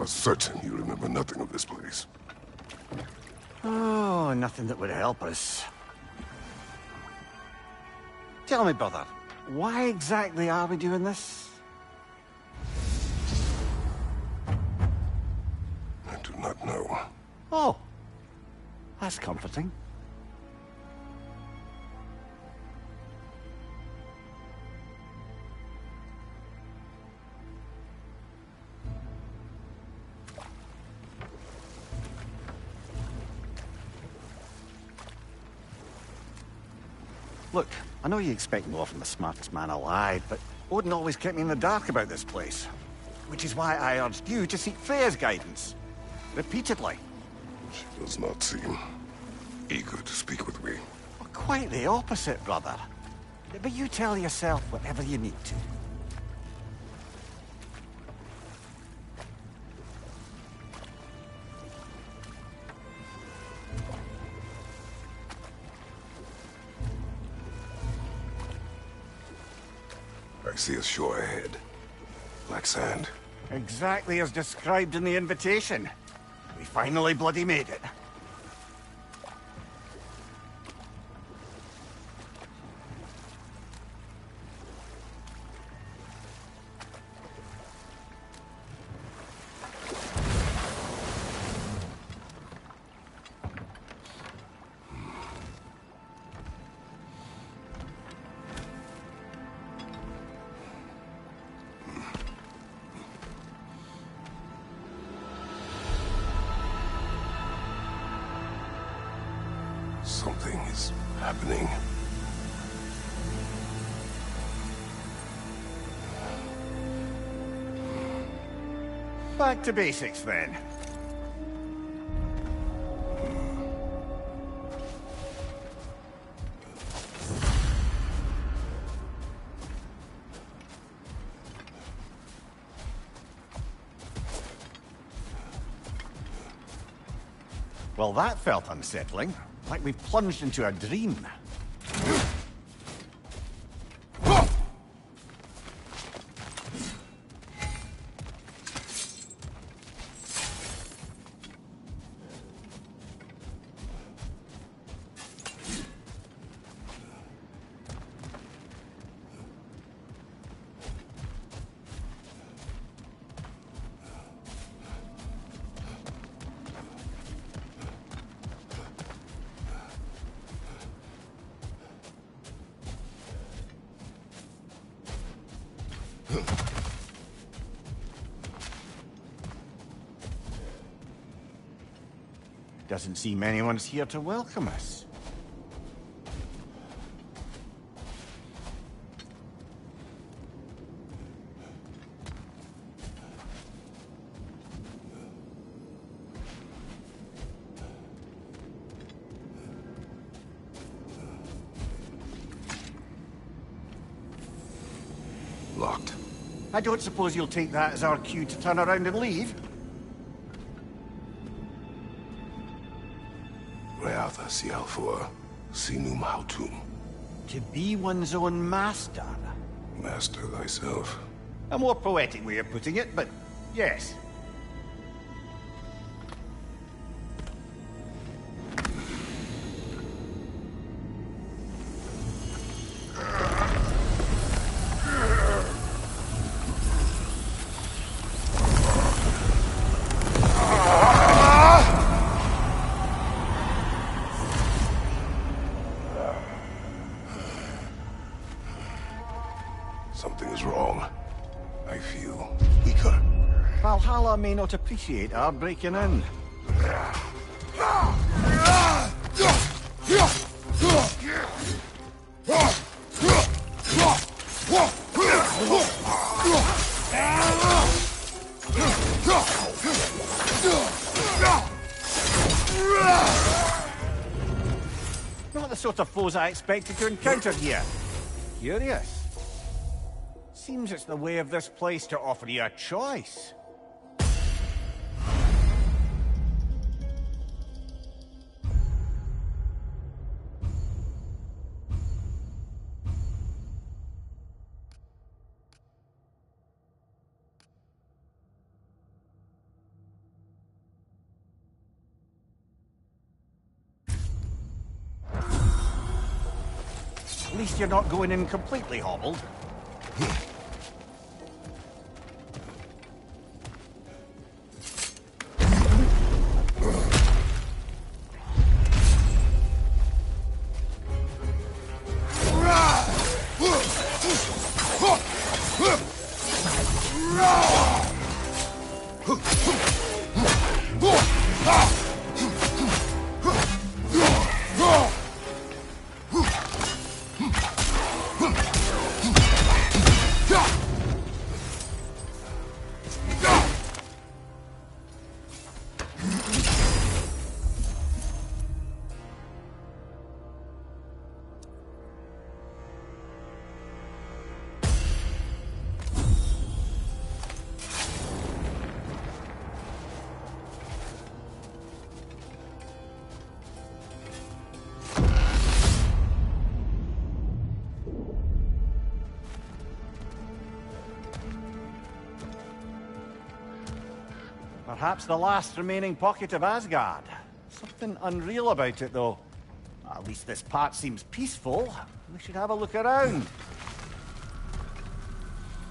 certain you remember nothing of this place. Oh, nothing that would help us. Tell me, brother, why exactly are we doing this? I do not know. Oh, that's comforting. Look, I know you expect more from the smartest man alive, but Odin always kept me in the dark about this place. Which is why I urged you to seek Freya's guidance. Repeatedly. She does not seem eager to speak with me. Well, quite the opposite, brother. But you tell yourself whatever you need to. I see a shore ahead. Black sand. Exactly as described in the invitation. We finally bloody made it. Something is happening. Back to basics, then. Well, that felt unsettling. Like we've plunged into a dream. Doesn't seem anyone's here to welcome us. Locked. I don't suppose you'll take that as our cue to turn around and leave? Reatha Sialfua, Sinum Hautum. To be one's own master. Master thyself. A more poetic way of putting it, but yes. Something is wrong. I feel weaker. Valhalla may not appreciate our breaking in. Not the sort of foes I expected to encounter here. Curious. Seems it's the way of this place to offer you a choice. least you're not going in completely hobbled. Perhaps the last remaining pocket of Asgard. Something unreal about it, though. At least this part seems peaceful. We should have a look around.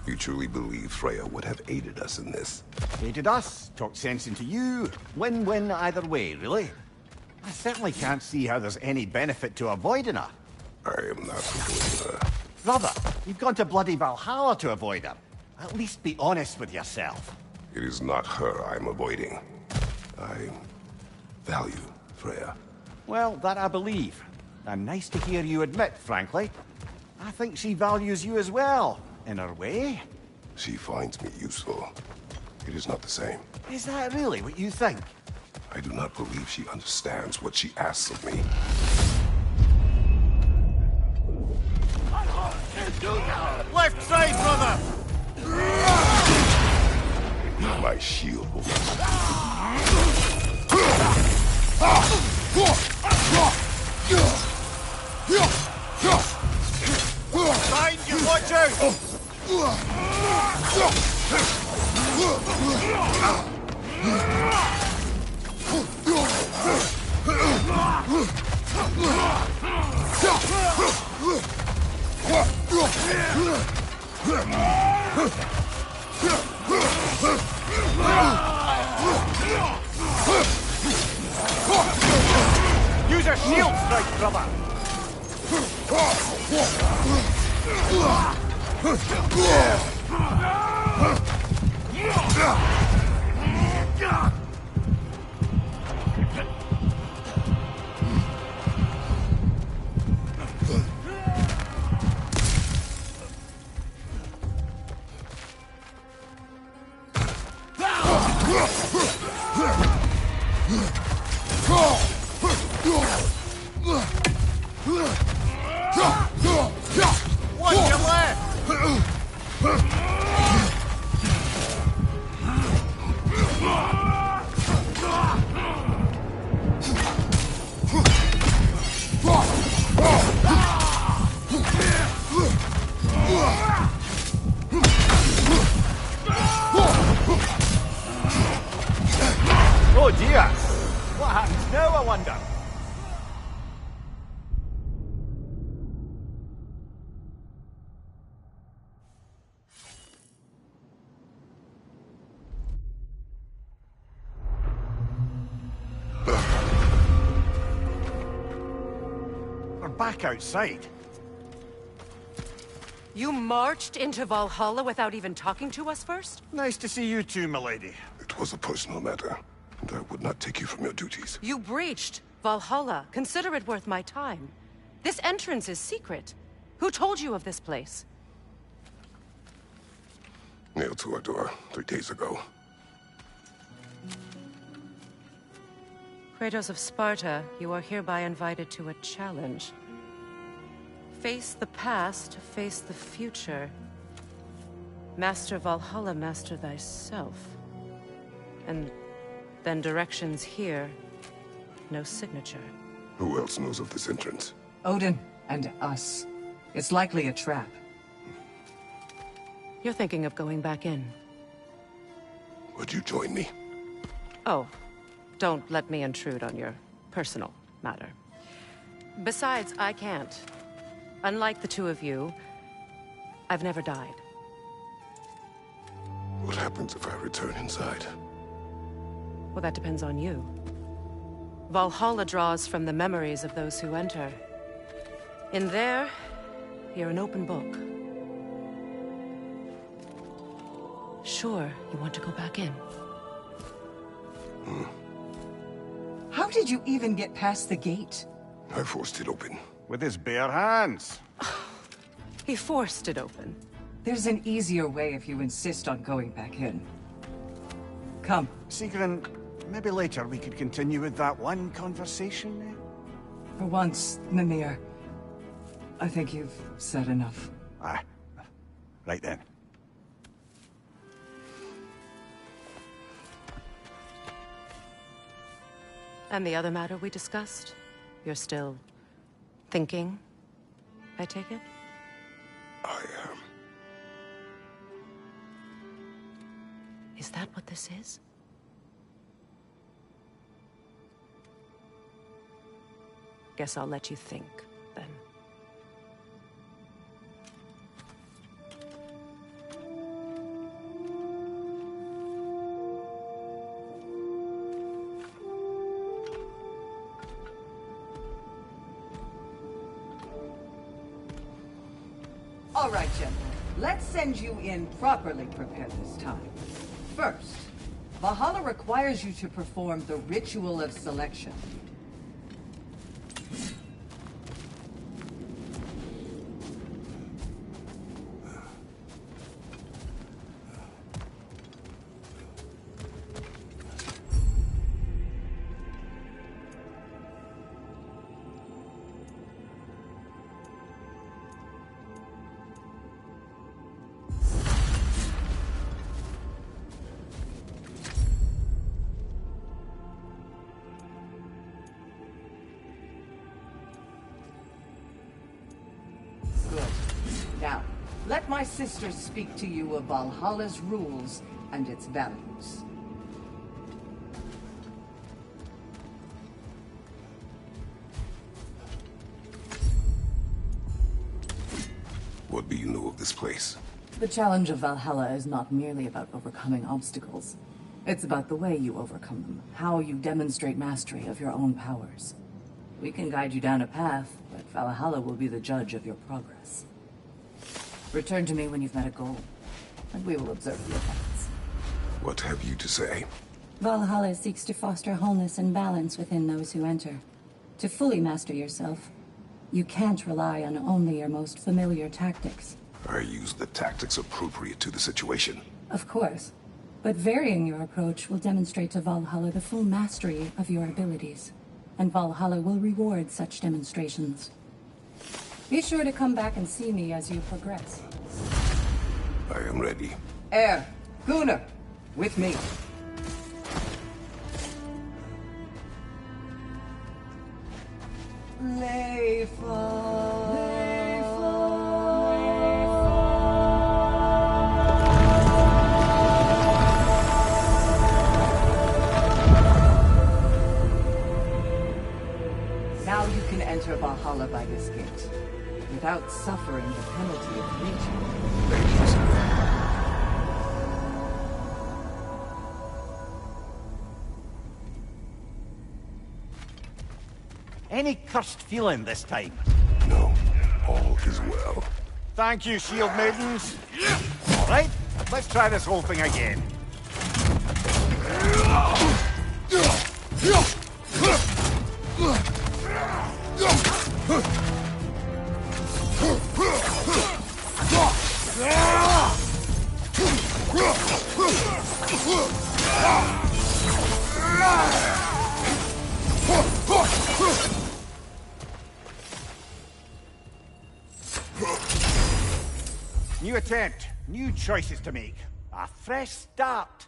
You truly believe Freya would have aided us in this? Aided us, talked sense into you. Win-win either way, really. I certainly can't see how there's any benefit to avoiding her. I am not avoiding her. Brother, you've gone to bloody Valhalla to avoid her. At least be honest with yourself. It is not her I'm avoiding. I value Freya. Well, that I believe. And nice to hear you admit, frankly. I think she values you as well, in her way. She finds me useful. It is not the same. Is that really what you think? I do not believe she understands what she asks of me. Left side, brother! My shield will Behind you, watch out! Use a shield strike, brother! What's your left? Oh dear! What happens now, I wonder? We're back outside. You marched into Valhalla without even talking to us first? Nice to see you too, milady. It was a personal matter, and I would not take you from your duties. You breached Valhalla. Consider it worth my time. This entrance is secret. Who told you of this place? Nailed to our door 3 days ago. Kratos of Sparta, you are hereby invited to a challenge. Face the past, face the future. Master Valhalla, master thyself. And then directions here, no signature. Who else knows of this entrance? Odin and us. It's likely a trap. You're thinking of going back in. Would you join me? Oh, don't let me intrude on your personal matter. Besides, I can't. Unlike the two of you, I've never died. What happens if I return inside? Well, that depends on you. Valhalla draws from the memories of those who enter. In there, you're an open book. Sure, you want to go back in. How did you even get past the gate? I forced it open. With his bare hands. He forced it open. There's an easier way if you insist on going back in. Come. Sigrun, maybe later we could continue with that one conversation, eh? For once, Mimir, I think you've said enough. Aye. Right then. And the other matter we discussed? You're still thinking, I take it? I am. Is that what this is? Guess I'll let you think, then. All right, gentlemen. Let's send you in properly prepared this time. First, Valhalla requires you to perform the ritual of selection. Now, let my sister speak to you of Valhalla's rules and its values. What do you know of this place? The challenge of Valhalla is not merely about overcoming obstacles. It's about the way you overcome them, how you demonstrate mastery of your own powers. We can guide you down a path, but Valhalla will be the judge of your progress. Return to me when you've met a goal, and we will observe the effects. What have you to say? Valhalla seeks to foster wholeness and balance within those who enter. To fully master yourself, you can't rely on only your most familiar tactics. I use the tactics appropriate to the situation. Of course, but varying your approach will demonstrate to Valhalla the full mastery of your abilities, and Valhalla will reward such demonstrations. Be sure to come back and see me as you progress. I am ready. Gunnar, with me. Now you can enter Valhalla by this gate, without suffering the penalty of breaching. Ladies. Any cursed feeling this time? No, all is well. Thank you, shield maidens. All right, let's try this whole thing again. New attempt, new choices to make. A fresh start.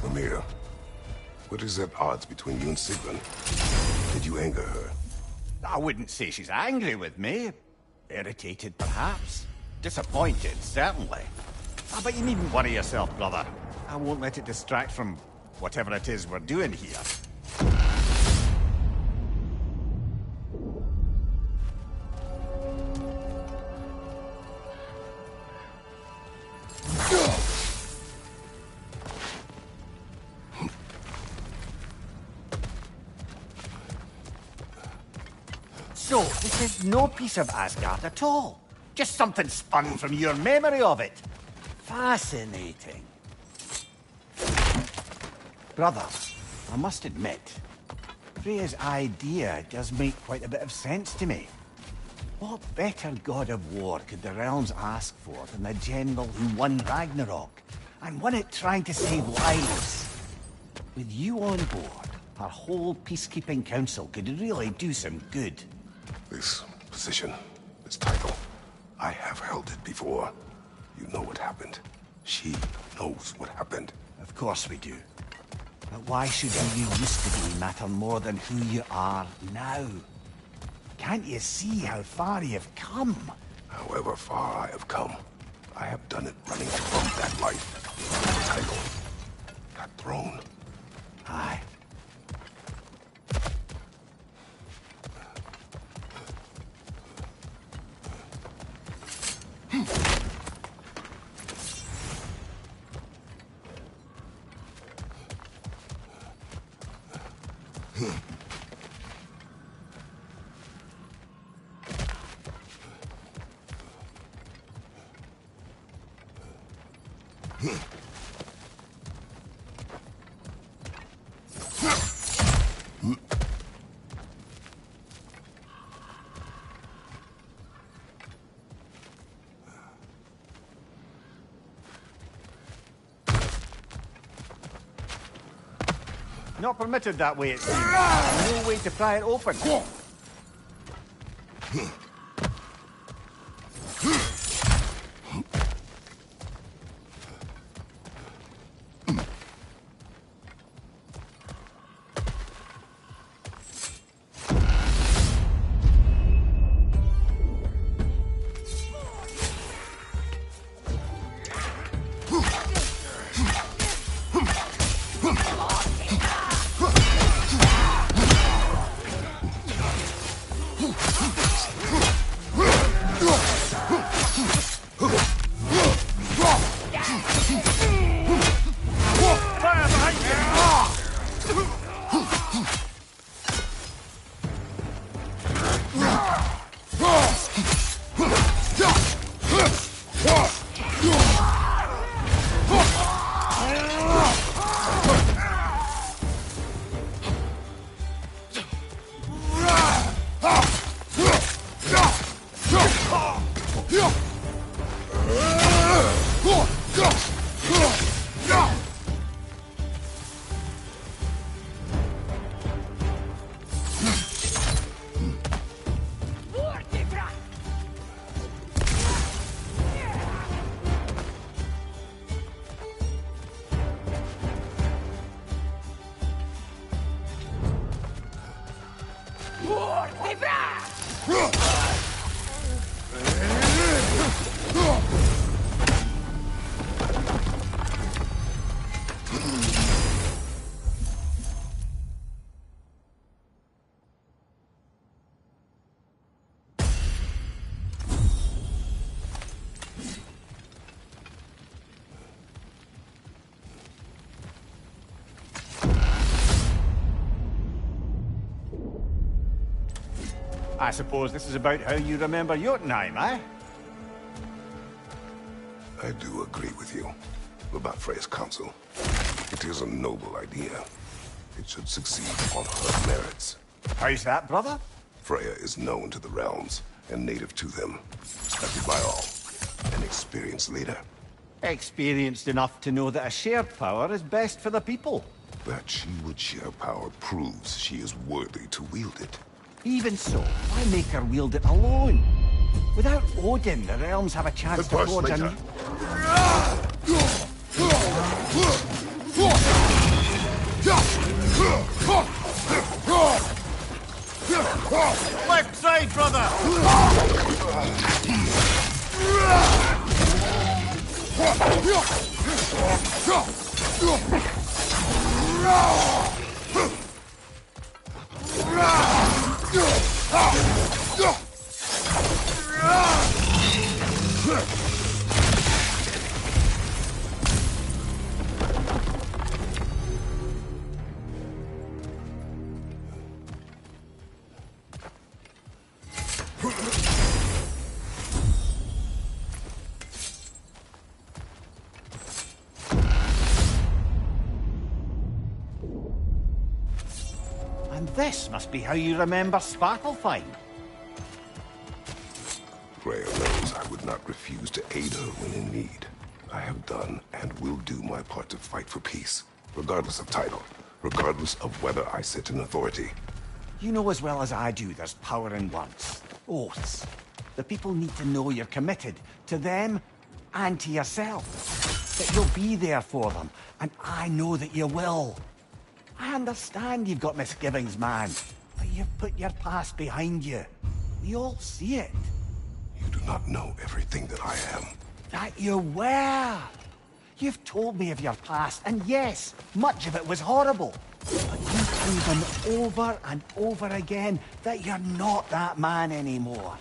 Mimir, what is at odds between you and Sigrun? Did you anger her? I wouldn't say she's angry with me. Irritated, perhaps. Disappointed, certainly. But you needn't worry yourself, brother. I won't let it distract from whatever it is we're doing here. So, this is no piece of Asgard at all. Just something spun from your memory of it. Fascinating. Brother, I must admit, Freya's idea does make quite a bit of sense to me. What better god of war could the realms ask for than the general who won Ragnarok, and won it trying to save lives? With you on board, our whole peacekeeping council could really do some good. This position, this title, I have held it before. You know what happened. She knows what happened. Of course we do. But why should who you used to be matter more than who you are now? Can't you see how far you've come? However far I have come, I have done it running from that life, that title, that throne. Aye. Not permitted that way, it seems. No way to pry it open. I suppose this is about how you remember Jotunheim, eh? I do agree with you about Freya's council. It is a noble idea. It should succeed on her merits. How's that, brother? Freya is known to the realms and native to them. Respected by all. An experienced leader. Experienced enough to know that a shared power is best for the people. That she would share power proves she is worthy to wield it. Even so, why make her wield it alone? Without Odin, the realms have a chance to forge a new... Left side, brother! And this must be how you remember Svartalfheim. Freya knows I would not refuse to aid her when in need. I have done and will do my part to fight for peace, regardless of title, regardless of whether I sit in authority. You know as well as I do there's power in words. Oaths. The people need to know you're committed to them and to yourself. That you'll be there for them, and I know that you will. I understand you've got misgivings, man, but you've put your past behind you. We all see it. You do not know everything that I am. That you were. You've told me of your past, and yes, much of it was horrible. But you've proven over and over again that you're not that man anymore.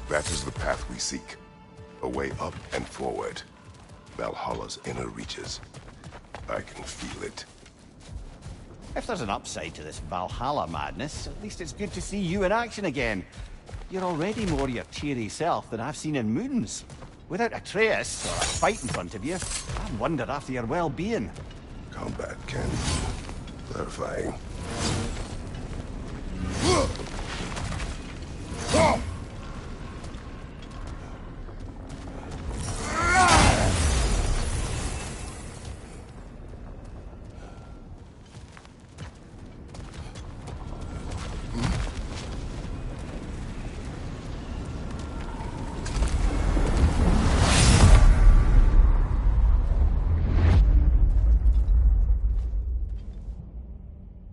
That is the path we seek. A way up and forward. Valhalla's inner reaches. I can feel it. If there's an upside to this Valhalla madness, at least it's good to see you in action again. You're already more your cheery self than I've seen in moons. Without Atreus, or a fight in front of you, I wonder after your well-being. Combat can be clarifying.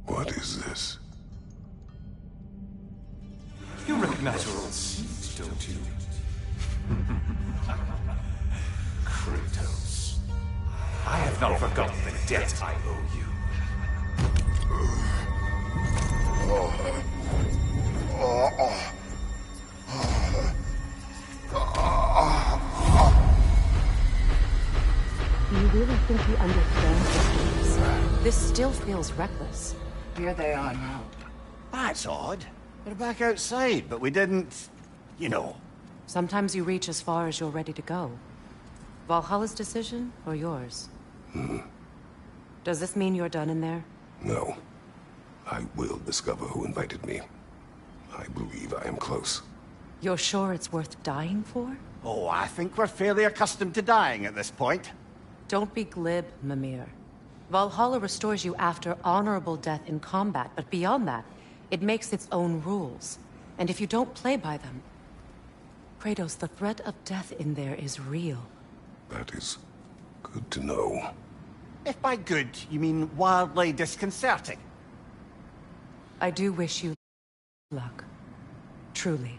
What is this? You recognize your old seeds, don't you? Kratos. I have not forgotten the debt I owe you. This still feels reckless. Here they are now. That's odd. We're back outside, but we didn't... you know. Sometimes you reach as far as you're ready to go. Valhalla's decision, or yours? Does this mean you're done in there? No. I will discover who invited me. I believe I am close. You're sure it's worth dying for? Oh, I think we're fairly accustomed to dying at this point. Don't be glib, Mimir. Valhalla restores you after honorable death in combat, but beyond that, it makes its own rules. And if you don't play by them... Kratos, the threat of death in there is real. That is good to know. If by good, you mean wildly disconcerting. I do wish you luck. Truly.